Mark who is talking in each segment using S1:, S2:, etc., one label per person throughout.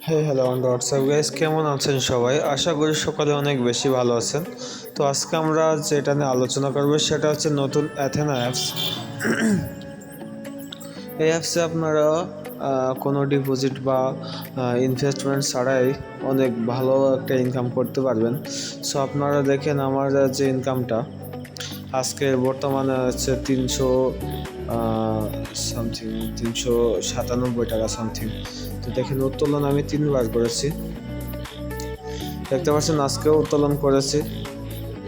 S1: Hello WhatsApp guys, কেমন আছেন সবাই? আশা করি সকালে অনেক বেশি ভালো আছেন। তো আজকে আমরা যেটা নিয়ে আলোচনা করব সেটা হচ্ছে নতুন অ্যাথেনা অ্যাপস। এই অ্যাপসে আপনারা কোনো ডিপোজিট বা ইনভেস্টমেন্ট ছাড়াই অনেক ভালো একটা ইনকাম করতে পারবেন। সো আপনারা দেখেন আমার যে ইনকামটা আজকে বর্তমানে হচ্ছে 397 টাকা সামথিং। তো দেখেন উত্তোলন আমি 3বার করেছি, দেখতে পাচ্ছেন আজকেও উত্তোলন করেছি।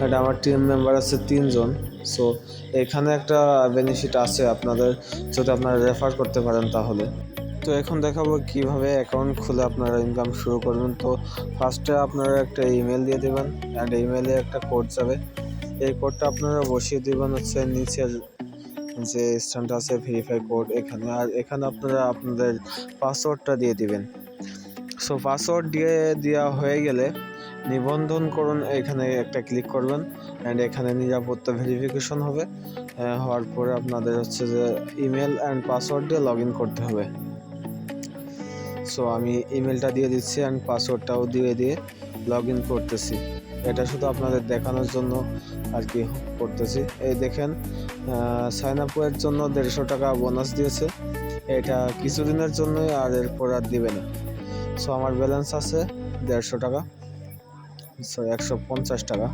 S1: এটা আমার টিম মেম্বার আছে 3 জন। সো এখানে একটা বেনিফিট আছে আপনাদের, যদি আপনারা রেফার করতে পারেন তাহলে। তো এখন দেখাবো কিভাবে অ্যাকাউন্ট খুলে আপনারা ইনকাম শুরু করবেন। তো ফার্স্টে আপনারা একটা ইমেল দিয়ে দেবেন, অ্যান্ড ইমেলে একটা কোড যাবে। এই কোডটা আপনারা বসিয়ে দেবেন হচ্ছে নিচের যে স্থানটা আছে ভেরিফাই কোড এখানে, আর এখানে আপনারা আপনাদের পাসওয়ার্ডটা দিয়ে দিবেন। সো পাসওয়ার্ড দেওয়া হয়ে গেলে নিবন্ধন করুন, এখানে একটা ক্লিক করবেন, অ্যান্ড এখানে নিরাপত্তা ভেরিফিকেশন হবে। হওয়ার পরে আপনাদের হচ্ছে যে ইমেল অ্যান্ড পাসওয়ার্ড দিয়ে লগ ইন করতে হবে। সো আমি ইমেলটা দিয়ে দিচ্ছি অ্যান্ড পাসওয়ার্ডটাও দিয়ে লগ ইন করতেছি। এটা শুধু আপনাদের দেখানোর জন্য আর কি করতেছি। এই দেখেন সাইন আপের জন্য 150 টাকা বোনাস দিয়েছে। এটা কিছুদিনের জন্যই, আর এরপর আর দিবে না। সো আমার ব্যালেন্স আছে 150 টাকা, 150 টাকা।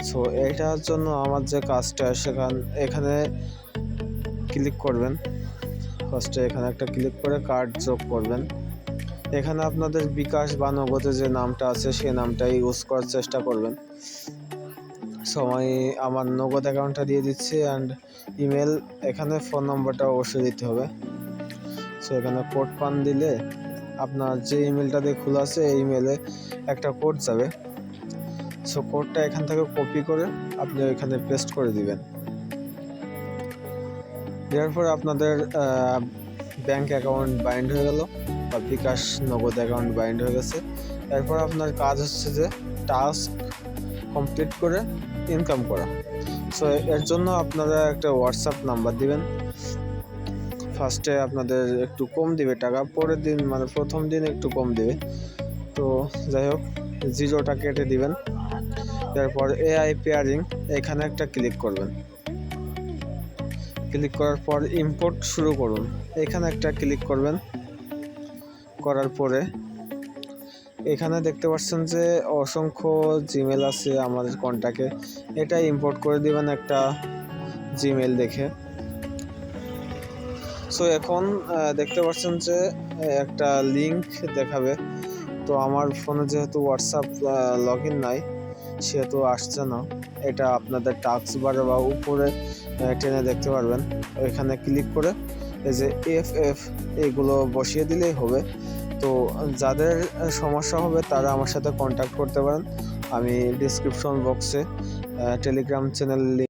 S1: সো এইটার জন্য আমার যে কাজটা এখানে ক্লিক করবেন। ফার্স্টে এখানে একটা ক্লিক করে কার্ড যোগ করবেন। এখানে আপনাদের বিকাশ বা নগদে যে নামটা আছে সেই নামটাই ইউজ করার চেষ্টা করবেন। সো আমি আমার নগদ অ্যাকাউন্টটা দিয়ে দিচ্ছি, অ্যান্ড ইমেল, এখানে ফোন নম্বরটা অবশ্যই দিতে হবে। সো এখানে কোড পান দিলে আপনার যে ইমেলটা দিয়ে খোলা আছে এই ইমেলে একটা কোড যাবে। সো কোডটা এখান থেকে কপি করে আপনি এখানে পেস্ট করে দিবেন। দেওয়ার পরে আপনাদের ব্যাংক অ্যাকাউন্ট বাইন্ড হয়ে গেল বা বিকাশ নগদ অ্যাকাউন্ট বাইন্ড হয়ে গেছে। এরপর আপনার কাজ হচ্ছে যে টাস্ক কমপ্লিট করে ইনকাম করা। সো এর জন্য আপনারা একটা হোয়াটসঅ্যাপ নাম্বার দিবেন। ফার্স্টে আপনাদের একটু কম দিবে টাকা, পরের দিন মানে প্রথম দিন একটু কম দিবে। তো যাই হোক 0টা কেটে দিবেন। তারপর এআই পেয়ারিং এখানে একটা ক্লিক করবেন। ক্লিক করার পর ইম্পোর্ট শুরু করুন, এখানে একটা ক্লিক করবেন। করার পরে এখানে দেখতে পাচ্ছেন যে অসংখ্য জিমেল আছে আমাদের কন্ট্যাক্টে, এটা ইম্পোর্ট করে দিবেন একটা জিমেল দেখে। সো এখন দেখতে পাচ্ছেন যে একটা লিঙ্ক দেখাবে। তো আমার ফোনে যেহেতু হোয়াটসঅ্যাপ লগ ইন নাই সেহেতু আসছে না। এটা আপনাদের টাস্ক বারে বা উপরে টেনে দেখতে পারবেন। এখানে ক্লিক করে এই যে এফ এগুলো বসিয়ে দিলেই হবে। তো যাদের সমস্যা হবে তারা আমার সাথে কন্ট্যাক্ট করতে পারেন। আমি ডিসক্রিপশন বক্সে টেলিগ্রাম চ্যানেল